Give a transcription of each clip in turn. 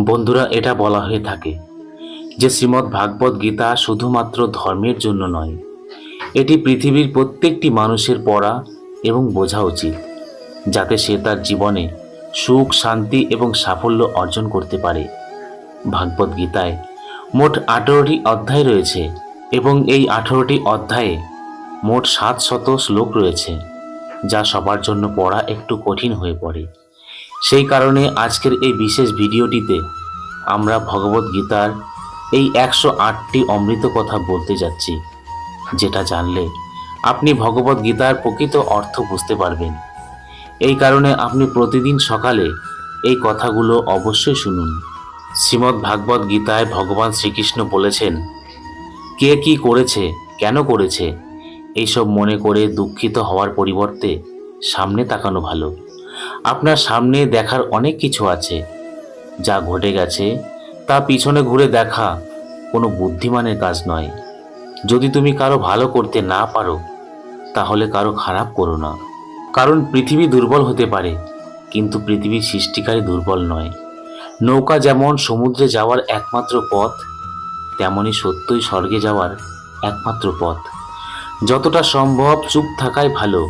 বন্ধুরা, এটা বলা হয়ে থাকে যে শ্রীমদ্ ভাগবত গীতা শুধুমাত্র ধর্মের জন্য নয়, এটি পৃথিবীর প্রত্যেকটি মানুষের পড়া এবং বোঝা উচিত, যাতে সে তার জীবনে সুখ, শান্তি এবং সাফল্য অর্জন করতে পারে। ভাগবত গীতায় মোট 18টি অধ্যায় রয়েছে এবং এই 18টি অধ্যায়ে মোট 700 শ্লোক রয়েছে, যা সবার জন্য পড়া একটু কঠিন হয়ে পড়ে। সেই কারণে আজকের এই বিশেষ ভিডিওটিতে আমরা ভগবত গীতার এই 108টি অমৃত কথা বলতে যাচ্ছি, যেটা জানলে আপনি ভগবত গীতার প্রকৃত অর্থ বুঝতে পারবেন। এই কারণে আপনি প্রতিদিন সকালে এই কথাগুলো অবশ্যই শুনুন। শ্রীমদ্ ভাগবত গীতায় ভগবান শ্রীকৃষ্ণ বলেছেন, কে কি করেছে, কেন করেছে, এইসব মনে করে দুঃখিত হওয়ার পরিবর্তে সামনে তাকানো ভালো। আপনার সামনে দেখার অনেক কিছু আছে, যা ঘটে গেছে তা পিছনে ঘুরে দেখা কোনো বুদ্ধিমানের কাজ নয়। যদি তুমি কারো ভালো করতে না পারো, তাহলে কারো খারাপ করো না। কারণ পৃথিবী দুর্বল হতে পারে, কিন্তু পৃথিবীর সৃষ্টিকারী দুর্বল নয়। নৌকা যেমন সমুদ্রে যাওয়ার একমাত্র পথ, তেমনি সত্যই স্বর্গে যাওয়ার একমাত্র পথ। যতটা সম্ভব চুপ থাকাই ভালো,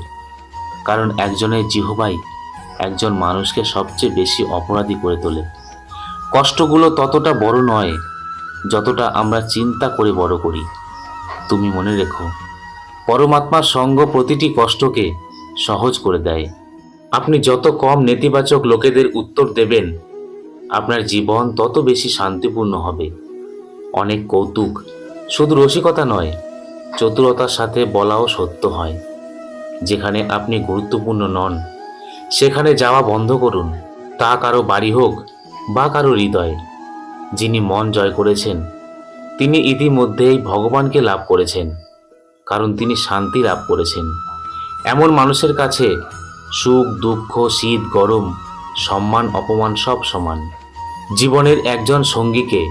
কারণ একজনের জিহ্বাই একজন মানুষকে সবচেয়ে বেশি অপরাধী করে তোলে। কষ্টগুলো ততটা বড় নয় যতটা আমরা চিন্তা করে বড় করি। তুমি মনে রেখো, পরমাত্মার সঙ্গ প্রতিটি কষ্টকে সহজ করে দেয়। আপনি যত কম নেতিবাচক লোকেদের উত্তর দেবেন, আপনার জীবন তত বেশি শান্তিপূর্ণ হবে। অনেক কৌতুক শুধু রসিকতা নয়, চতুরতার সাথে বলাও সত্য হয়। যেখানে আপনি গুরুত্বপূর্ণ নন, সেখানে যাওয়া বন্ধ করুন। তা কারো বাড়ি হোক বা কারো হৃদয়। যিনি মন জয় করেছেন, তিনি ইতিমধ্যেই ভগবানকে লাভ করেছেন, কারণ তিনি শান্তি লাভ করেছেন। এমন মানুষের কাছে সুখ, দুঃখ, শীত, গরম, সম্মান, অপমান সব সমান। জীবনের একজন সঙ্গীকে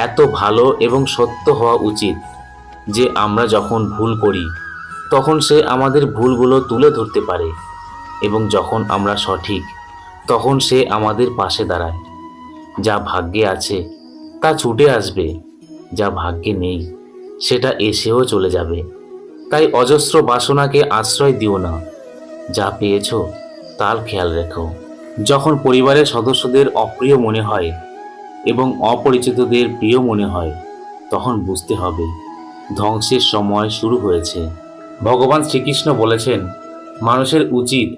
এত ভালো এবং সত্য হওয়া উচিত যে আমরা যখন ভুল করি তখন সে আমাদের ভুলগুলো তুলে ধরতে পারে, এবং যখন আমরা সঠিক তখন সে আমাদের পাশে দাঁড়ায়। যা ভাগ্যে আছে তা ছুটে আসবে, যা ভাগ্যে নেই সেটা এসেও চলে যাবে। তাই অজস্র বাসনাকে আশ্রয় দিও না, যা পেয়েছ তার খেয়াল রেখো। যখন পরিবারের সদস্যদের অপ্রিয় মনে হয় এবং অপরিচিতদের প্রিয় মনে হয়, তখন বুঝতে হবে ধ্বংসের সময় শুরু হয়েছে। ভগবান শ্রীকৃষ্ণ বলেছেন, মানুষের উচিত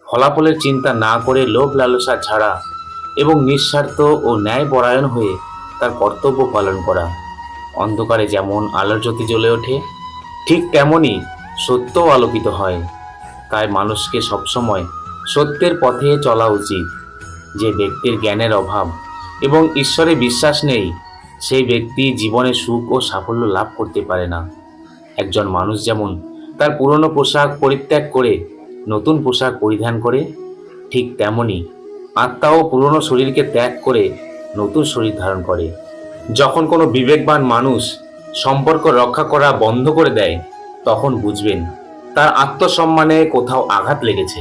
ফলাফলের চিন্তা না করে লোভ লালসা ছাড়া এবং নিঃস্বার্থ ও ন্যায়পরায়ণ হয়ে তার কর্তব্য পালন করা। অন্ধকারে যেমন আলোর জ্যোতি জ্বলে ওঠে, ঠিক তেমনই সত্যও আলোকিত হয়। তাই মানুষকে সবসময় সত্যের পথে চলা উচিত। যে ব্যক্তির জ্ঞানের অভাব এবং ঈশ্বরে বিশ্বাস নেই, সেই ব্যক্তি জীবনে সুখ ও সাফল্য লাভ করতে পারে না। একজন মানুষ যেমন তার পুরনো পোশাক পরিত্যাগ করে নতুন পোশাক পরিধান করে, ঠিক তেমনি আত্মাও পুরনো শরীরকে ত্যাগ করে নতুন শরীর ধারণ করে। যখন কোনো বিবেকবান মানুষ সম্পর্ক রক্ষা করা বন্ধ করে দেয়, তখন বুঝবেন তার আত্মসম্মানে কোথাও আঘাত লেগেছে।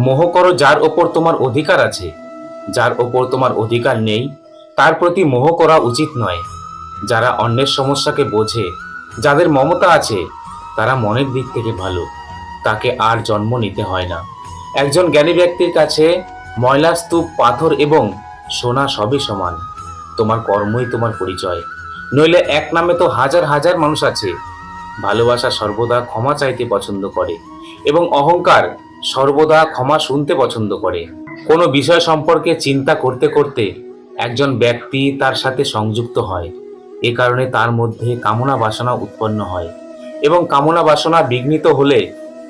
মোহ করো যার ওপর তোমার অধিকার আছে, যার ওপর তোমার অধিকার নেই তার প্রতি মোহ করা উচিত নয়। যারা অন্যের সমস্যাকে বোঝে, যাদের মমতা আছে, তারা মনের দিক থেকে ভালো, তাকে আর জন্ম নিতে হয় না। একজন জ্ঞানী ব্যক্তির কাছে ময়লা, স্তূপ, পাথর এবং সোনা সবই সমান। তোমার কর্মই তোমার পরিচয়, নইলে এক নামে তো হাজার হাজার মানুষ আছে। ভালোবাসা সর্বদা ক্ষমা চাইতে পছন্দ করে এবং অহংকার সর্বদা ক্ষমা শুনতে পছন্দ করে। কোনো বিষয় সম্পর্কে চিন্তা করতে করতে একজন ব্যক্তি তার সাথে সংযুক্ত হয়। এ কারণে তার মধ্যে কামনা বাসনা উৎপন্ন হয় এবং কামনা বাসনা বিঘ্নিত হলে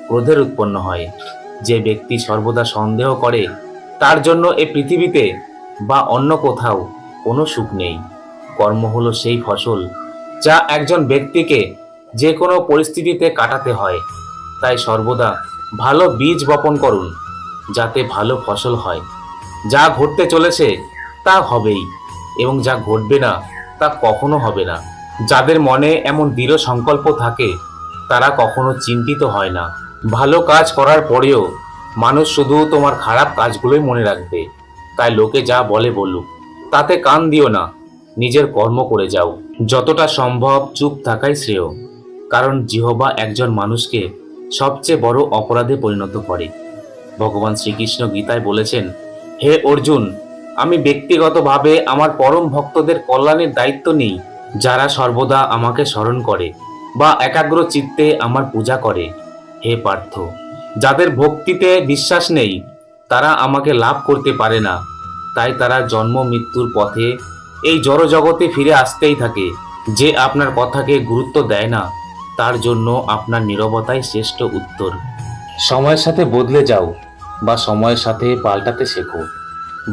ক্রোধের উৎপন্ন হয়। যে ব্যক্তি সর্বদা সন্দেহ করে, তার জন্য এ পৃথিবীতে বা অন্য কোথাও কোনো সুখ নেই। কর্ম হলো সেই ফসল যা একজন ব্যক্তিকে যে কোনো পরিস্থিতিতে কাটাতে হয়। তাই সর্বদা ভালো বীজ বপন করুন, যাতে ভালো ফসল হয়। যা ঘটতে চলেছে তা হবেই, এবং যা ঘটবে না তা কখনো হবে না। যাদের মনে এমন দৃঢ় সংকল্প থাকে, তারা কখনো চিন্তিত হয় না। ভালো কাজ করার পরেও মানুষ শুধু তোমার খারাপ কাজগুলোই মনে রাখবে। তাই লোকে যা বলে বলুক, তাতে কান দিও না, নিজের কর্ম করে যাও। যতটা সম্ভব চুপ থাকাই শ্রেয়, কারণ জিহ্বা একজন মানুষকে সবচেয়ে বড় অপরাধে পরিণত করে। ভগবান শ্রীকৃষ্ণ গীতায় বলেছেন, হে অর্জুন, আমি ব্যক্তিগতভাবে আমার পরম ভক্তদের কল্যাণের দায়িত্ব নিই, যারা সর্বদা আমাকে স্মরণ করে বা একাগ্র চিত্তে আমার পূজা করে। হে পার্থ, যাদের ভক্তিতে বিশ্বাস নেই তারা আমাকে লাভ করতে পারে না, তাই তারা জন্ম মৃত্যুর পথে এই জড়জগতে ফিরে আসতেই থাকে। যে আপনার কথাকে গুরুত্ব দেয় না, তার জন্য আপনার নীরবতাই শ্রেষ্ঠ উত্তর। সময়ের সাথে বদলে যাও বা সময়ের সাথে পাল্টাতে শেখো।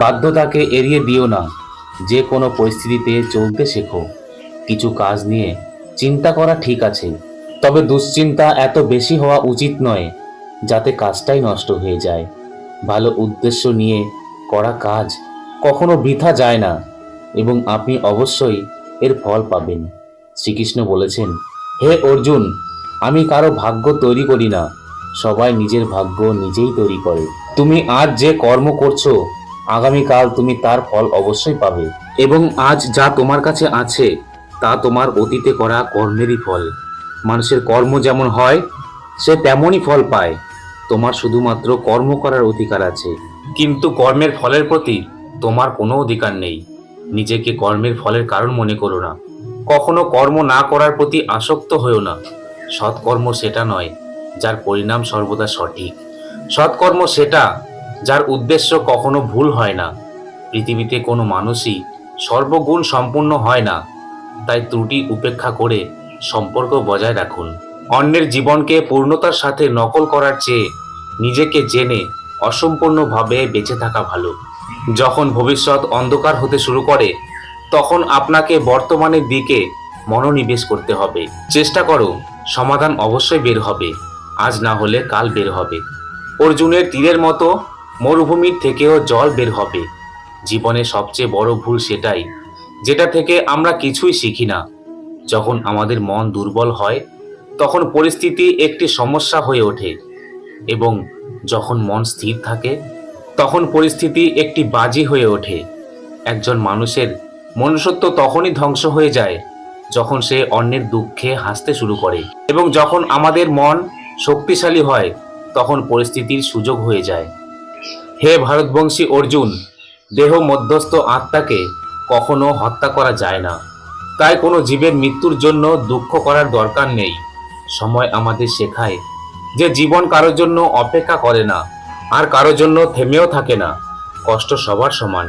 বাধ্যতাকে এড়িয়ে দিও না, যে কোনো পরিস্থিতিতে চলতে শেখো। কিছু কাজ নিয়ে চিন্তা করা ঠিক আছে, তবে দুশ্চিন্তা এত বেশি হওয়া উচিত নয় যাতে কাজটাই নষ্ট হয়ে যায়। ভালো উদ্দেশ্য নিয়ে করা কাজ কখনো বৃথা যায় না এবং আপনি অবশ্যই এর ফল পাবেন। শ্রীকৃষ্ণ বলেছেন, হে অর্জুন, আমি কারো ভাগ্য তৈরি করি না, সবাই নিজের ভাগ্য নিজেই তৈরি করে। তুমি আজ যে কর্ম করছো, আগামীকাল তুমি তার ফল অবশ্যই পাবে, এবং আজ যা তোমার কাছে আছে তা তোমার অতীতে করা কর্মেরই ফল। মানুষের কর্ম যেমন হয় সে তেমনই ফল পায়। তোমার শুধুমাত্র কর্ম করার অধিকার আছে, কিন্তু কর্মের ফলের প্রতি তোমার কোনো অধিকার নেই। নিজেকে কর্মের ফলের কারণ মনে করো না। কখনো কর্ম না করার প্রতি আসক্ত হয়েও না। সৎকর্ম সেটা নয় যার পরিণাম সর্বদা সঠিক। সৎকর্ম সেটা যার উদ্দেশ্য কখনো ভুল হয় না। পৃথিবীতে কোনো মানুষই সর্বগুণ সম্পূর্ণ হয় না, তাই ত্রুটি উপেক্ষা করে সম্পর্ক বজায় রাখুন। অন্যের জীবনকে পূর্ণতার সাথে নকল করার চেয়ে নিজেকে জেনে অসম্পূর্ণভাবে বেঁচে থাকা ভালো। যখন ভবিষ্যৎ অন্ধকার হতে শুরু করে, তখন আপনাকে বর্তমানের দিকে মনোনিবেশ করতে হবে। চেষ্টা করো, সমাধান অবশ্যই বের হবে, আজ না হলে কাল বের হবে। অর্জুনের তীরের মতো মরুভূমির থেকেও জল বের হবে। জীবনে সবচেয়ে বড় ভুল সেটাই যেটা থেকে আমরা কিছুই শিখি না। যখন আমাদের মন দুর্বল হয় তখন পরিস্থিতি একটি সমস্যা হয়ে ওঠে, এবং যখন মন স্থির থাকে তখন পরিস্থিতি একটি বাজি হয়ে ওঠে। একজন মানুষের মনুষ্যত্ব তখনই ধ্বংস হয়ে যায় যখন সে অন্যের দুঃখে হাসতে শুরু করে, এবং যখন আমাদের মন শক্তিশালী হয় তখন পরিস্থিতির সুযোগ হয়ে যায়। হে ভারতবংশী অর্জুন, দেহ মধ্যস্থ আত্মাকে কখনো হত্যা করা যায় না, তাই কোনো জীবের মৃত্যুর জন্য দুঃখ করার দরকার নেই। সময় আমাদের শেখায় যে জীবন কারোর জন্য অপেক্ষা করে না, আর কারোর জন্য থেমেও থাকে না। কষ্ট সবার সমান,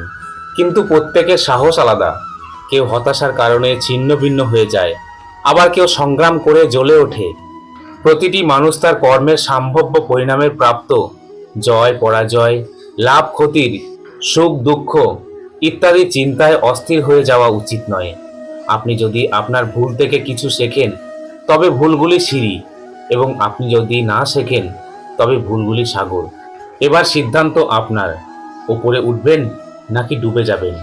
কিন্তু প্রত্যেকের সাহস আলাদা। কেউ হতাশার কারণে ছিন্ন ভিন্ন হয়ে যায়, আবার কেউ সংগ্রাম করে জ্বলে ওঠে। প্রতিটি মানুষ তার কর্মের সম্ভাব্য পরিণামের প্রাপ্ত। জয় পরাজয়, লাভ ক্ষতির, সুখ দুঃখ ইত্যাদি চিন্তায় অস্থির হয়ে যাওয়া উচিত নয়। আপনি যদি আপনার ভুল থেকে কিছু শেখেন তবে ভুলগুলি সিঁড়ি, এবং আপনি যদি না শেখেন তবে ভুলগুলি সাগর। এবার সিদ্ধান্ত আপনার, ওপরে উঠবেন নাকি ডুবে যাবেন।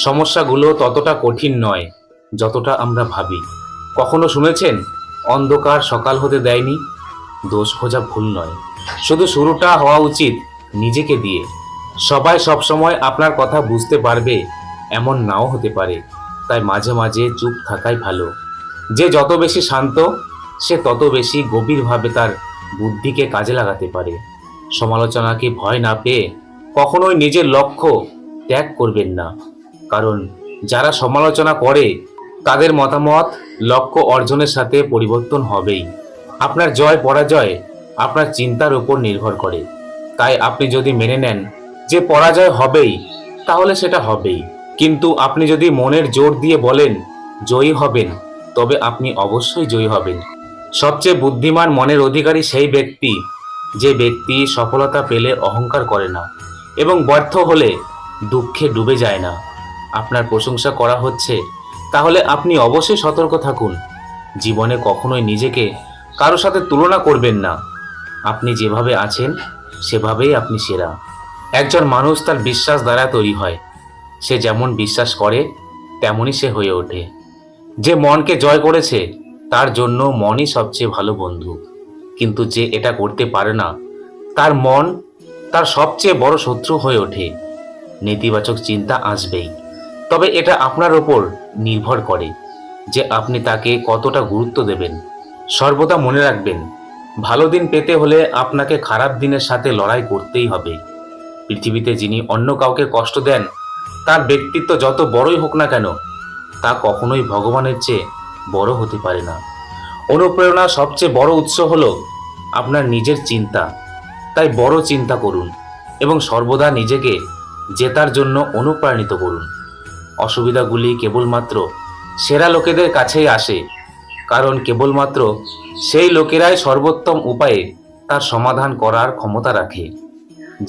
সমস্যাগুলো ততটা কঠিন নয় যতটা আমরা ভাবি। কখনো শুনেছেন অন্ধকার সকাল হতে দেয়নি? দোষ খোঁজা ভুল নয়, শুধু শুরুটা হওয়া উচিত নিজেকে দিয়ে। সবাই সবসময় আপনার কথা বুঝতে পারবে এমন নাও হতে পারে, তাই মাঝে মাঝে চুপ থাকাই ভালো। যে যত বেশি শান্ত সে তত বেশি গভীরভাবে তার বুদ্ধিকে কাজে লাগাতে পারে। সমালোচনাকে ভয় না পেয়ে কখনোই নিজের লক্ষ্য ত্যাগ করবেন না, কারণ যারা সমালোচনা করে তাদের মতামত লক্ষ্য অর্জনের সাথে পরিবর্তন হবেই। আপনার জয় পরাজয় আপনার চিন্তার উপর নির্ভর করে, তাই আপনি যদি মেনে নেন যে পরাজয় হবেই, তাহলে সেটা হবেই। কিন্তু আপনি যদি মনের জোর দিয়ে বলেন জয়ী হবেন, তবে আপনি অবশ্যই জয়ী হবেন। সবচেয়ে বুদ্ধিমান মনের অধিকারী সেই ব্যক্তি যে ব্যক্তি সফলতা পেলে অহংকার করে না এবং ব্যর্থ হলে দুঃখে ডুবে যায় না। আপনার প্রশংসা করা হচ্ছে, তাহলে আপনি অবশ্যই সতর্ক থাকুন। জীবনে কখনোই নিজেকে কারো সাথে তুলনা করবেন না। আপনি যেভাবে আছেন সেভাবেই আপনি সেরা। একজন মানুষ তার বিশ্বাস দ্বারা তৈরি হয়। সে যেমন বিশ্বাস করে তেমনই সে হয়ে ওঠে। যে মনকে জয় করেছে তার জন্য মনই সবচেয়ে ভালো বন্ধু, কিন্তু যে এটা করতে পারে না তার মন তার সবচেয়ে বড় শত্রু হয়ে ওঠে। নেতিবাচক চিন্তা আসবেই, তবে এটা আপনার ওপর নির্ভর করে যে আপনি তাকে কতটা গুরুত্ব দেবেন। সর্বদা মনে রাখবেন, ভালো দিন পেতে হলে আপনাকে খারাপ দিনের সাথে লড়াই করতেই হবে। পৃথিবীতে যিনি অন্য কাউকে কষ্ট দেন, তার ব্যক্তিত্ব যত বড়ই হোক না কেন, তা কখনোই ভগবানের চেয়ে বড় হতে পারে না। অনুপ্রেরণার সবচেয়ে বড় উৎস হলো আপনার নিজের চিন্তা। তাই বড় চিন্তা করুন এবং সর্বদা নিজেকে জেতার জন্য অনুপ্রাণিত করুন। অসুবিধাগুলি কেবলমাত্র সেরা লোকেদের কাছেই আসে, কারণ কেবলমাত্র সেই লোকেরাই সর্বোত্তম উপায়ে তার সমাধান করার ক্ষমতা রাখে।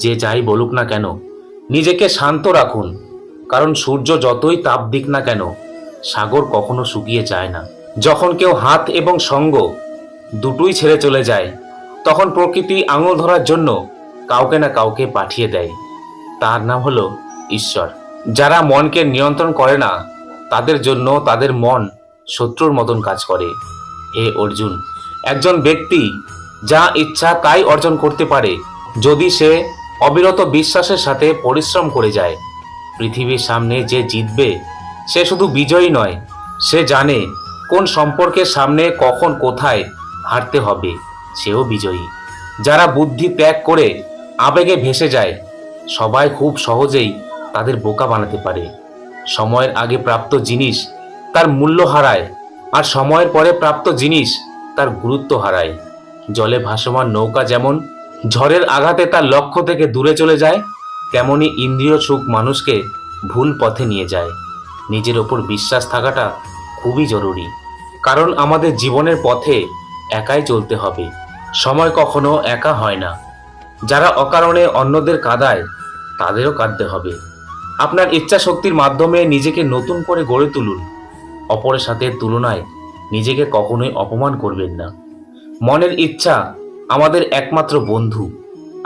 যে যাই বলুক না কেন, নিজেকে শান্ত রাখুন, কারণ সূর্য যতই তাপ দিক না কেন, সাগর কখনো শুকিয়ে যায় না। যখন কেউ হাত এবং সঙ্গ দুটোই ছেড়ে চলে যায়, তখন প্রকৃতি আঙুল ধরার জন্য কাউকে না কাউকে পাঠিয়ে দেয়। তার নাম হলো ঈশ্বর। যারা মনকে নিয়ন্ত্রণ করে না, তাদের জন্য তাদের মন শত্রুর মতন কাজ করে। হে অর্জুন, একজন ব্যক্তি যা ইচ্ছা তাই অর্জন করতে পারে যদি সে অবিরত বিশ্বাসের সাথে পরিশ্রম করে যায়। পৃথিবীর সামনে যে জিতবে, সে শুধু বিজয়ী নয়, সে জানে কোন সম্পর্কের সামনে কখন কোথায় হারতে হবে, সেও বিজয়ী। যারা বুদ্ধি ত্যাগ করে আবেগে ভেসে যায়, সবাই খুব সহজেই তাদের বোকা বানাতে পারে। সময়ের আগে প্রাপ্ত জিনিস তার মূল্য হারায়, আর সময়ের পরে প্রাপ্ত জিনিস তার গুরুত্ব হারায়। জলে ভাসমান নৌকা যেমন ঝড়ের আঘাতে তার লক্ষ্য থেকে দূরে চলে যায়, তেমনি ইন্দ্রিয় সুখ মানুষকে ভুল পথে নিয়ে যায়। নিজের ওপর বিশ্বাস থাকাটা খুবই জরুরি, কারণ আমাদের জীবনের পথে একাই চলতে হবে। সময় কখনো একা হয় না। যারা অকারণে অন্যদের কাঁদায়, তাদেরও কাঁদতে হবে। আপনার ইচ্ছা শক্তির মাধ্যমে নিজেকে নতুন করে গড়ে তুলুন। অপরের সাথে তুলনায় নিজেকে কখনোই অপমান করবেন না। মনের ইচ্ছা আমাদের একমাত্র বন্ধু,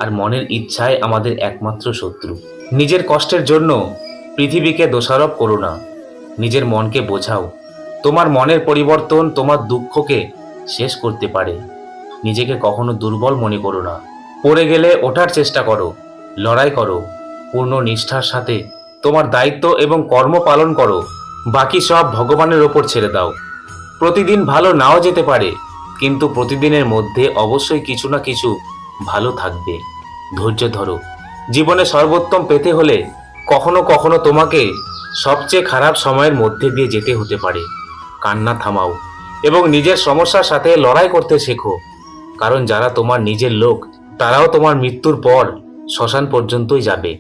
আর মনের ইচ্ছাই আমাদের একমাত্র শত্রু। নিজের কষ্টের জন্য পৃথিবীকে দোষারোপ করো না, নিজের মনকে বোঝাও। তোমার মনের পরিবর্তন তোমার দুঃখকে শেষ করতে পারে। নিজেকে কখনো দুর্বল মনে করো না। পড়ে গেলে ওঠার চেষ্টা করো, লড়াই করো, পূর্ণ নিষ্ঠার সাথে তোমার দায়িত্ব এবং কর্ম পালন করো। বাকি সব ভগবানের ওপর ছেড়ে দাও। প্রতিদিন ভালো নাও যেতে পারে, কিন্তু প্রতিদিনের মধ্যে অবশ্যই কিছু না কিছু ভালো থাকবে। ধৈর্য ধরো। জীবনে সর্বোত্তম পেতে হলে কখনো কখনো তোমাকে সবচেয়ে খারাপ সময়ের মধ্যে দিয়ে যেতে হতে পারে। কান্না থামাও এবং নিজের সমস্যার সাথে লড়াই করতে শেখো, কারণ যারা তোমার নিজের লোক, তারাও তোমার মৃত্যুর পর শ্মশান পর্যন্তই যাবে।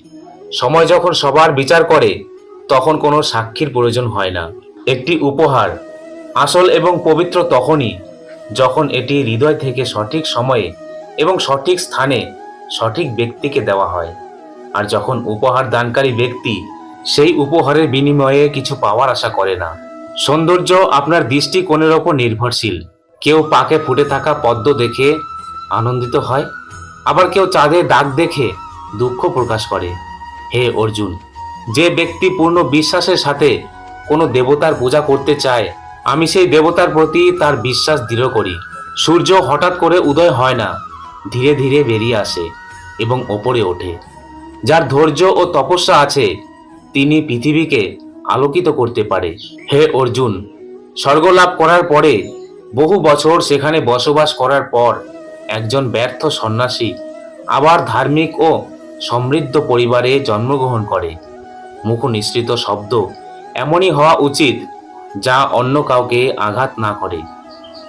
সময় যখন সবার বিচার করে, তখন কোনো সাক্ষীর প্রয়োজন হয় না। একটি উপহার আসল এবং পবিত্র তখনই যখন এটি হৃদয় থেকে সঠিক সময়ে এবং সঠিক স্থানে সঠিক ব্যক্তিকে দেওয়া হয়। আর যখন উপহার দানকারী ব্যক্তি সেই উপহারের বিনিময়ে কিছু পাওয়ার আশা করে না। সৌন্দর্য আপনার দৃষ্টিকোণের ওপর নির্ভরশীল। কেউ পাকে ফুটে থাকা পদ্ম দেখে আনন্দিত হয়, আবার কেউ চাঁদের দাগ দেখে দুঃখ প্রকাশ করে। হে অর্জুন, যে ব্যক্তি পূর্ণ বিশ্বাসের সাথে কোনো দেবতার পূজা করতে চায়, আমি সেই দেবতার প্রতি তার বিশ্বাস দৃঢ় করি। সূর্য হঠাৎ করে উদয় হয় না, ধীরে ধীরে বেরিয়ে আসে এবং ওপরে ওঠে। যার ধৈর্য ও তপস্যা আছে, তিনি পৃথিবীকে আলোকিত করতে পারে। হে অর্জুন, স্বর্গ লাভ করার পরে বহু বছর সেখানে বসবাস করার পর একজন ব্যর্থ সন্ন্যাসী আবার ধার্মিক ও সমৃদ্ধ পরিবারে জন্মগ্রহণ করে। মুখ নিঃসৃত শব্দ এমনই হওয়া উচিত যা অন্য কাউকে আঘাত না করে।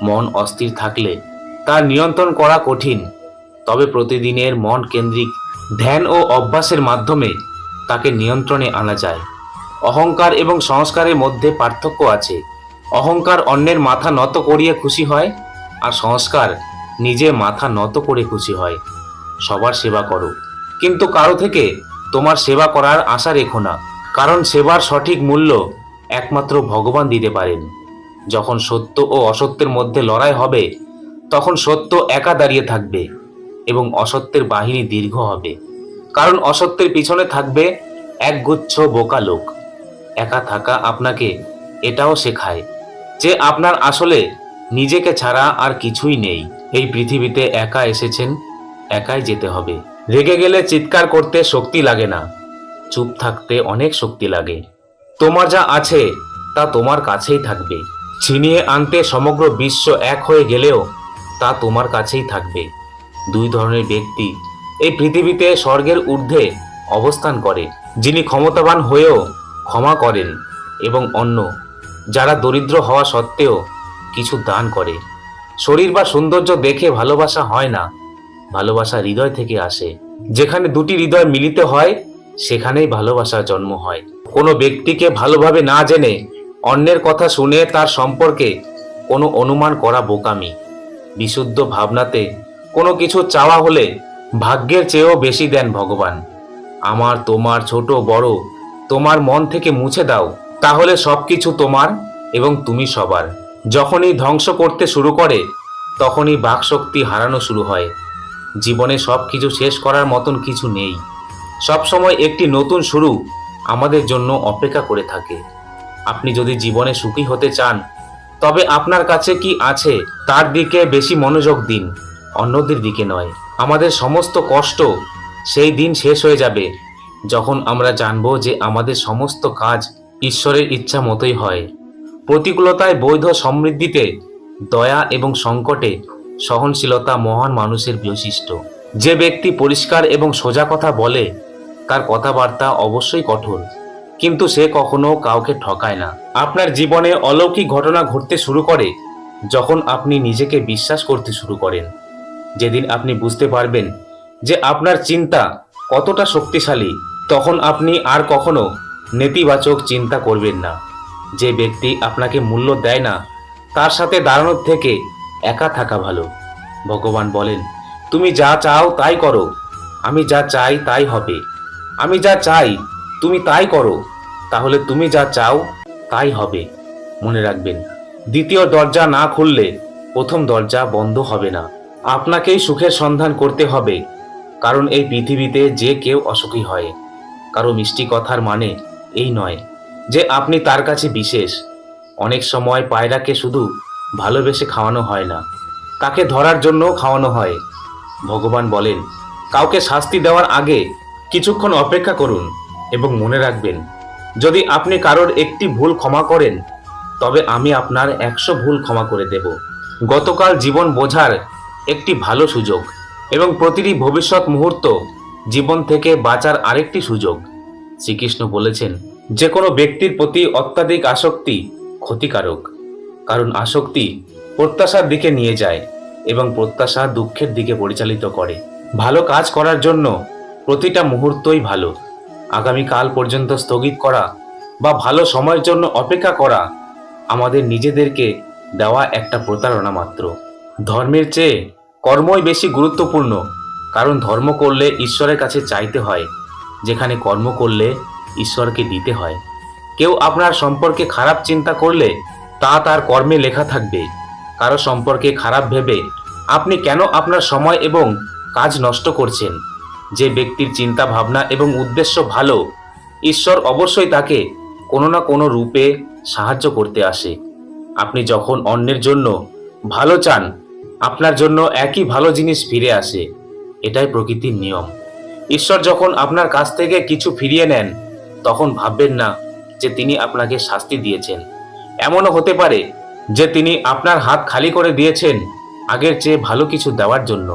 মন অস্থির থাকলে তার নিয়ন্ত্রণ করা কঠিন, তবে প্রতিদিনের মন কেন্দ্রিক ধ্যান ও অভ্যাসের মাধ্যমে তাকে নিয়ন্ত্রণে আনা যায়। অহংকার এবং সংস্কারের মধ্যে পার্থক্য আছে। অহংকার অন্যের মাথা নত করিয়ে খুশি হয়, আর সংস্কার নিজে মাথা নত করে খুশি হয়। সবার সেবা করো, কিন্তু কারো থেকে তোমার সেবা করার আশা রেখো না, কারণ সেবার সঠিক মূল্য একমাত্র ভগবান দিতে পারেন। যখন সত্য ও অসত্যের মধ্যে লড়াই হবে, তখন সত্য একা দাঁড়িয়ে থাকবে এবং অসত্যের বাহিনী দীর্ঘ হবে, কারণ অসত্যের পিছনে থাকবে একগুচ্ছ বোকা লোক। একা থাকা আপনাকে এটাও শেখায় যে আপনার আসলে নিজেকে ছাড়া আর কিছুই নেই। এই পৃথিবীতে একা এসেছেন, একাই যেতে হবে। রেগে গেলে চিৎকার করতে শক্তি লাগে না, চুপ থাকতে অনেক শক্তি লাগে। তোমার যা আছে তা তোমার কাছেই থাকবে। ছিনিয়ে আনতে সমগ্র বিশ্ব এক হয়ে গেলেও তা তোমার কাছেই থাকবে। দুই ধরনের ব্যক্তি এই পৃথিবীতে স্বর্গের ঊর্ধ্বে অবস্থান করে, যিনি ক্ষমতাবান হয়েও ক্ষমা করেন, এবং অন্য যারা দরিদ্র হওয়া সত্ত্বেও কিছু দান করে। শরীর বা সৌন্দর্য দেখে ভালোবাসা হয় না, ভালোবাসা হৃদয় থেকে আসে। যেখানে দুটি হৃদয় মিলিত হয় সেখানেই ভালোবাসার জন্ম হয়। কোনো ব্যক্তিকে ভালোভাবে না জেনে অন্যের কথা শুনে তার সম্পর্কে কোনো অনুমান করা বোকামি। বিশুদ্ধ ভাবনাতে কোনো কিছু চাওয়া হলে ভাগ্যের চেয়েও বেশি দেন ভগবান। আমার, তোমার, ছোট বড় তোমার মন থেকে মুছে দাও, তাহলে সবকিছু তোমার এবং তুমি সবার। যখনই ধ্বংস করতে শুরু করে তখনই বাকশক্তি হারানো শুরু হয়। জীবনে সবকিছু শেষ করার মতন কিছু নেই। সবসময় একটি নতুন শুরু আমাদের জন্য অপেক্ষা করে থাকে। আপনি যদি জীবনে সুখী হতে চান তবে আপনার কাছে কি আছে তার দিকে বেশি মনোযোগ দিন, অন্যদের দিকে নয়। আমাদের সমস্ত কষ্ট সেই দিন শেষ হয়ে যাবে যখন আমরা জানব যে আমাদের সমস্ত কাজ ঈশ্বরের ইচ্ছা মতোই হয়। প্রতিকূলতায় বৈধ, সমৃদ্ধিতে দয়া এবং সংকটে সহনশীলতা মহান মানুষের বৈশিষ্ট্য। যে ব্যক্তি পরিষ্কার এবং সোজা কথা বলে তার কথাবার্তা অবশ্যই কঠোর, কিন্তু সে কখনো কাউকে ঠকায় না। আপনার জীবনে অলৌকিক ঘটনা ঘটতে শুরু করে যখন আপনি নিজেকে বিশ্বাস করতে শুরু করেন। যেদিন আপনি বুঝতে পারবেন যে আপনার চিন্তা কতটা শক্তিশালী, তখন আপনি আর কখনো নেতিবাচক চিন্তা করবেন না। যে ব্যক্তি আপনাকে মূল্য দেয় না তার সাথে দাঁড়ানোর থেকে একা থাকা ভালো। ভগবান বলেন, তুমি যা চাও তাই করো, আমি যা চাই তাই হবে। আমি যা চাই তুমি তাই করো, তাহলে তুমি যা চাও তাই হবে। মনে রাখবেন, দ্বিতীয় দরজা না খুললে প্রথম দরজা বন্ধ হবে না। আপনাকেই সুখের সন্ধান করতে হবে, কারণ এই পৃথিবীতে যে কেউ অসুখী হয়। কারো মিষ্টি কথার মানে এই নয় যে আপনি তার কাছে বিশেষ। অনেক সময় পায়রাকে শুধু ভালোবেসে খাওয়ানো হয় না, তাকে ধরার জন্য খাওয়ানো হয়। ভগবান বলেন, কাউকে শাস্তি দেওয়ার আগে কিছুক্ষণ অপেক্ষা করুন এবং মনে রাখবেন, যদি আপনি কারোর একটি ভুল ক্ষমা করেন তবে আমি আপনার 100 ভুল ক্ষমা করে দেব। গতকাল জীবন বোঝার একটি ভালো সুযোগ এবং প্রতিটি ভবিষ্যৎ মুহূর্ত জীবন থেকে বাঁচার আরেকটি সুযোগ। শ্রীকৃষ্ণ বলেছেন, যে কোনো ব্যক্তির প্রতি অত্যাধিক আসক্তি ক্ষতিকারক, কারণ আসক্তি প্রত্যাশার দিকে নিয়ে যায় এবং প্রত্যাশা দুঃখের দিকে পরিচালিত করে। ভালো কাজ করার জন্য প্রতিটা মুহূর্তই ভালো। আগামীকাল পর্যন্ত স্থগিত করা বা ভালো সময়ের জন্য অপেক্ষা করা আমাদের নিজেদেরকে দেওয়া একটা প্রতারণা মাত্র। ধর্মের চেয়ে কর্মই বেশি গুরুত্বপূর্ণ, কারণ ধর্ম করলে ঈশ্বরের কাছে চাইতে হয়, যেখানে কর্ম করলে ঈশ্বরকে দিতে হয়। কেউ আপনার সম্পর্কে খারাপ চিন্তা করলে তা তার কর্মে লেখা থাকবে। কারো সম্পর্কে খারাপ ভেবে আপনি কেন আপনার সময় এবং কাজ নষ্ট করছেন? যে ব্যক্তির চিন্তা ভাবনা এবং উদ্দেশ্য ভালো, ঈশ্বর অবশ্যই তাকে কোনো না কোনো রূপে সাহায্য করতে আসে। আপনি যখন অন্যের জন্য ভালো চান, আপনার জন্য একই ভালো জিনিস ফিরে আসে। এটাই প্রকৃতির নিয়ম। ঈশ্বর যখন আপনার কাছ থেকে কিছু ফিরিয়ে নেন তখন ভাববেন না যে তিনি আপনাকে শাস্তি দিয়েছেন। এমনও হতে পারে যে তিনি আপনার হাত খালি করে দিয়েছেন আগের চেয়ে ভালো কিছু দেওয়ার জন্য।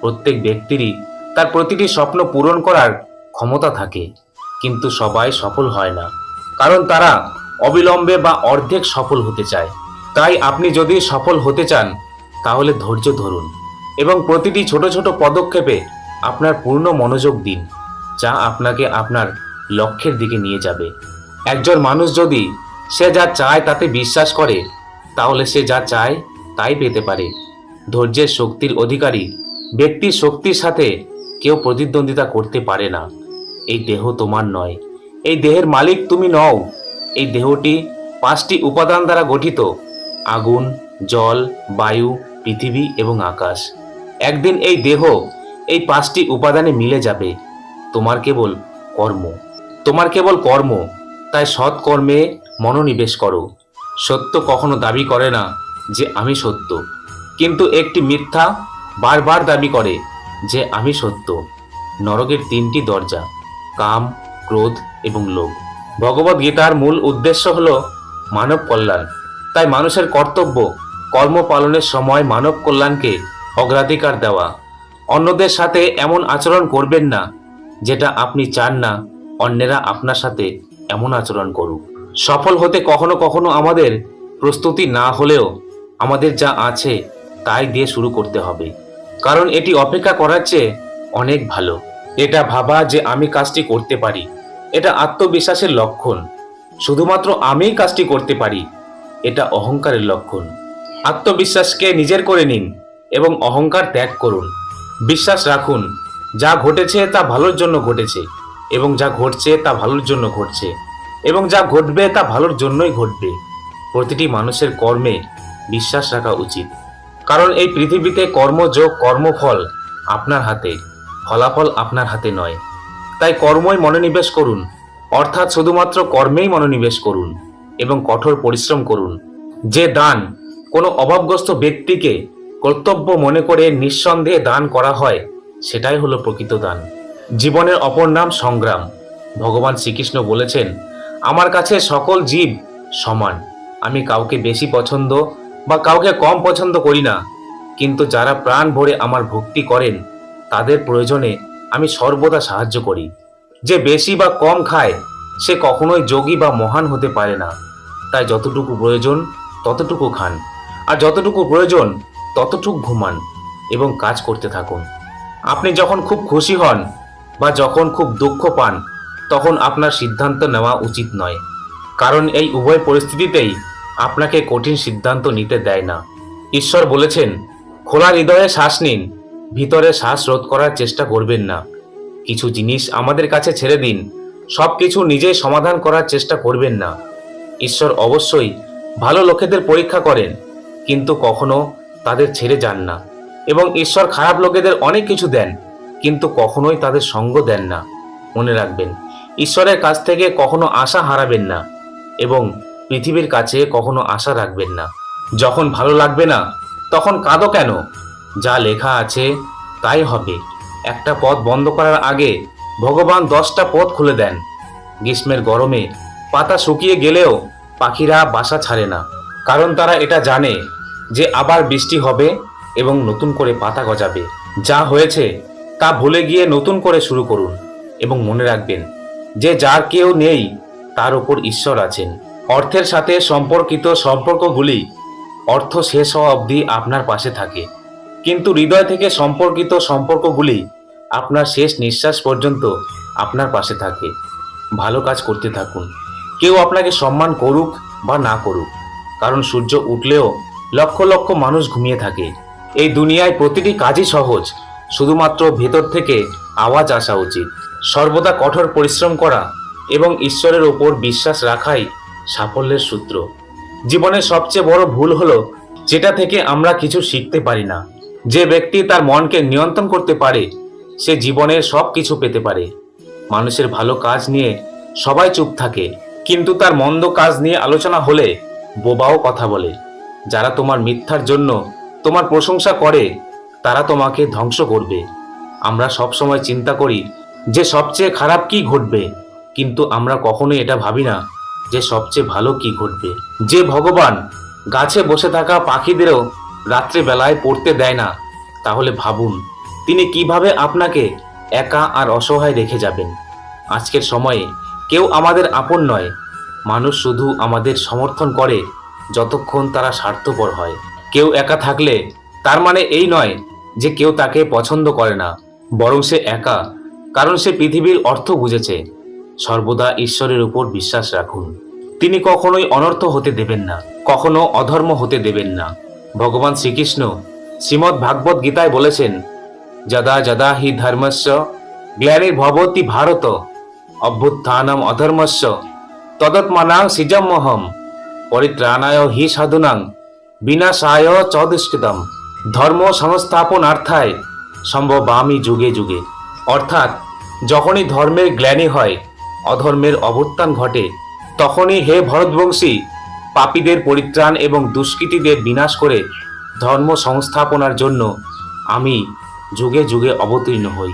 প্রত্যেক ব্যক্তিরই তার প্রতিটি স্বপ্ন পূরণ করার ক্ষমতা থাকে, কিন্তু সবাই সফল হয় না, কারণ তারা অবিলম্বে বা অর্ধেক সফল হতে চায়। তাই আপনি যদি সফল হতে চান তাহলে ধৈর্য ধরুন এবং প্রতিটি ছোট ছোট পদক্ষেপে আপনার পূর্ণ মনোযোগ দিন, যা আপনাকে আপনার লক্ষ্যের দিকে নিয়ে যাবে। একজন মানুষ যদি সে যা চায় তাতে বিশ্বাস করে, তাহলে সে যা চায় তাই পেতে পারে। ধৈর্যের শক্তির অধিকারী ব্যক্তির শক্তির সাথে কেউ প্রতিদ্বন্দ্বিতা করতে পারে না। এই দেহ তোমার নয়, এই দেহের মালিক তুমি নও। এই দেহটি 5টি উপাদান দ্বারা গঠিত: আগুন, জল, বায়ু, পৃথিবী এবং আকাশ। একদিন এই দেহ এই 5টি উপাদানে মিলে যাবে। তোমার কেবল কর্ম, তাই সৎ কর্মে মনোনিবেশ করো। সত্য কখনো দাবি করে না যে আমি সত্য, কিন্তু একটি মিথ্যা বারবার দাবি করে যে আমি সত্য। নরকের 3টি দরজা: কাম, ক্রোধ এবং লোভ। ভগবদ গীতার মূল উদ্দেশ্য হলো মানব কল্যাণ। তাই মানুষের কর্তব্য কর্ম পালনের সময় মানব কল্যাণকে অগ্রাধিকার দেওয়া। অন্যদের সাথে এমন আচরণ করবেন না যেটা আপনি চান না অন্যেরা আপনার সাথে এমন আচরণ করুক। সফল হতে কখনো কখনো আমাদের প্রস্তুতি না হলেও আমাদের যা আছে তাই দিয়ে শুরু করতে হবে, কারণ এটি অপেক্ষা করার চেয়ে অনেক ভালো। এটা ভাবা যে আমি কাজটি করতে পারি, এটা আত্মবিশ্বাসের লক্ষণ। শুধুমাত্র আমিই কাজটি করতে পারি, এটা অহংকারের লক্ষণ। আত্মবিশ্বাসকে নিজের করে নিন এবং অহংকার ত্যাগ করুন। বিশ্বাস রাখুন যা ঘটেছে তা ভালোর জন্য ঘটেছে, এবং যা ঘটছে তা ভালোর জন্য ঘটছে, এবং যা ঘটবে তা ভালোর জন্যই ঘটবে। প্রতিটি মানুষের কর্মে বিশ্বাস রাখা উচিত, কারণ এই পৃথিবীতে কর্মযোগ কর্মফল আপনার হাতে, ফলাফল আপনার হাতে নয়। তাই কর্মই মনোনিবেশ করুন, অর্থাৎ শুধুমাত্র কর্মেই মনোনিবেশ করুন এবং কঠোর পরিশ্রম করুন। যে দান কোনো অভাবগ্রস্ত ব্যক্তিকে কর্তব্য মনে করে নিঃসন্দেহে দান করা হয়, সেটাই হলো প্রকৃত দান। জীবনের অপর নাম সংগ্রাম। ভগবান শ্রীকৃষ্ণ বলেছেন, আমার কাছে সকল জীব সমান। আমি কাউকে বেশি পছন্দ বা কাউকে কম পছন্দ করি না, কিন্তু যারা প্রাণ ভরে আমার ভক্তি করেন তাদের প্রয়োজনে আমি সর্বদা সাহায্য করি। যে বেশি বা কম খায় সে কখনোই যোগী বা মহান হতে পারে না। তাই যতটুকু প্রয়োজন ততটুকু খান, আর যতটুকু প্রয়োজন ততটুকু ঘুমান এবং কাজ করতে থাকুন। আপনি যখন খুব খুশি হন বা যখন খুব দুঃখ পান, তখন আপনার সিদ্ধান্ত নেওয়া উচিত নয়, কারণ এই উভয় পরিস্থিতিতেই আপনাকে কঠিন সিদ্ধান্ত নিতে দেয় না। ঈশ্বর বলেছেন, খোলা হৃদয়ে শ্বাস নিন, ভিতরে শ্বাস রোধ করার চেষ্টা করবেন না। কিছু জিনিস আমাদের কাছে ছেড়ে দিন, সবকিছু নিজেই সমাধান করার চেষ্টা করবেন না। ঈশ্বর অবশ্যই ভালো লোকেদের পরীক্ষা করেন, কিন্তু কখনো তাদের ছেড়ে যান না, এবং ঈশ্বর খারাপ লোকেদের অনেক কিছু দেন, কিন্তু কখনোই তাদের সঙ্গ দেন না। মনে রাখবেন, ঈশ্বরের কাছ থেকে কখনো আশা হারাবেন না, এবং পৃথিবীর কাছে কখনো আশা রাখবেন না। যখন ভালো লাগবে না তখন কাঁদো কেন? যা লেখা আছে তাই হবে। একটা পথ বন্ধ করার আগে ভগবান 10টা পথ খুলে দেন। গ্রীষ্মের গরমে পাতা শুকিয়ে গেলেও পাখিরা বাসা ছাড়ে না, কারণ তারা এটা জানে যে আবার বৃষ্টি হবে এবং নতুন করে পাতা গজাবে। যা হয়েছে তা ভুলে গিয়ে নতুন করে শুরু করুন, এবং মনে রাখবেন যে যার কেউ নেই তার উপর ঈশ্বর আছেন। অর্থের সাথে সম্পর্কিত সম্পর্কগুলি অর্থ শেষ হওয়া অবধি আপনার পাশে থাকে, কিন্তু হৃদয় থেকে সম্পর্কিত সম্পর্কগুলি আপনার শেষ নিঃশ্বাস পর্যন্ত আপনার পাশে থাকে। ভালো কাজ করতে থাকুন, কেউ আপনাকে সম্মান করুক বা না করুক, কারণ সূর্য উঠলেও লক্ষ লক্ষ মানুষ ঘুমিয়ে থাকে। এই দুনিয়ায় প্রতিটি কাজই সহজ, শুধুমাত্র ভেতর থেকে আওয়াজ আসা উচিত। সর্বদা কঠোর পরিশ্রম করা এবং ঈশ্বরের ওপর বিশ্বাস রাখাই সাফল্যের সূত্র। জীবনের সবচেয়ে বড় ভুল হলো যেটা থেকে আমরা কিছু শিখতে পারি না। যে ব্যক্তি তার মনকে নিয়ন্ত্রণ করতে পারে সে জীবনের সব কিছু পেতে পারে। মানুষের ভালো কাজ নিয়ে সবাই চুপ থাকে, কিন্তু তার মন্দ কাজ নিয়ে আলোচনা হলে বোবাও কথা বলে। যারা তোমার মিথ্যার জন্য তোমার প্রশংসা করে তারা তোমাকে ধ্বংস করবে। আমরা সব সময় চিন্তা করি যে সবচেয়ে খারাপ কি ঘটবে, কিন্তু আমরা কখনোই এটা ভাবি না যে সবচেয়ে ভালো কি ঘটবে। যে ভগবান গাছে বসে থাকা পাখিদেরও রাত্রে বেলায় পড়তে দেয় না, তাহলে ভাবুন তিনি কিভাবে আপনাকে একা আর অসহায় রেখে যাবেন। আজকের সময়ে কেউ আমাদের আপন নয়। মানুষ শুধু আমাদের সমর্থন করে যতক্ষণ তারা স্বার্থপর হয়। কেউ একা থাকলে তার মানে এই নয় যে কেউ তাকে পছন্দ করে না, বরং সে একা কারণ সে পৃথিবীর অর্থ বুঝেছে। সর্বদা ঈশ্বরের উপর বিশ্বাস রাখুন, তিনি কখনোই অনর্থ হতে দেবেন না, কখনো অধর্ম হতে দেবেন না। ভগবান শ্রীকৃষ্ণ শ্রীমদ্ ভাগবত গীতায় বলেছেন, যদা যদা হি ধর্মস্য গ্লানির্ভবতি ভারত অভ্যুত্থানম অধর্মস্য তদৎমানাং সৃজম্যহম পরিত্রাণায় হি সাধুনাং বিনাশায় চ দুষ্কৃতম ধর্ম সংস্থাপনার্থায় সম্ভবামি যুগে যুগে। অর্থাৎ যখনই ধর্মের গ্লানি হয়, অধর্মের অভ্যুত্থান ঘটে, তখনই হে ভরতবংশী পাপীদের পরিত্রাণ এবং দুষ্কৃতীদের বিনাশ করে ধর্ম সংস্থাপনার জন্য আমি যুগে যুগে অবতীর্ণ হই।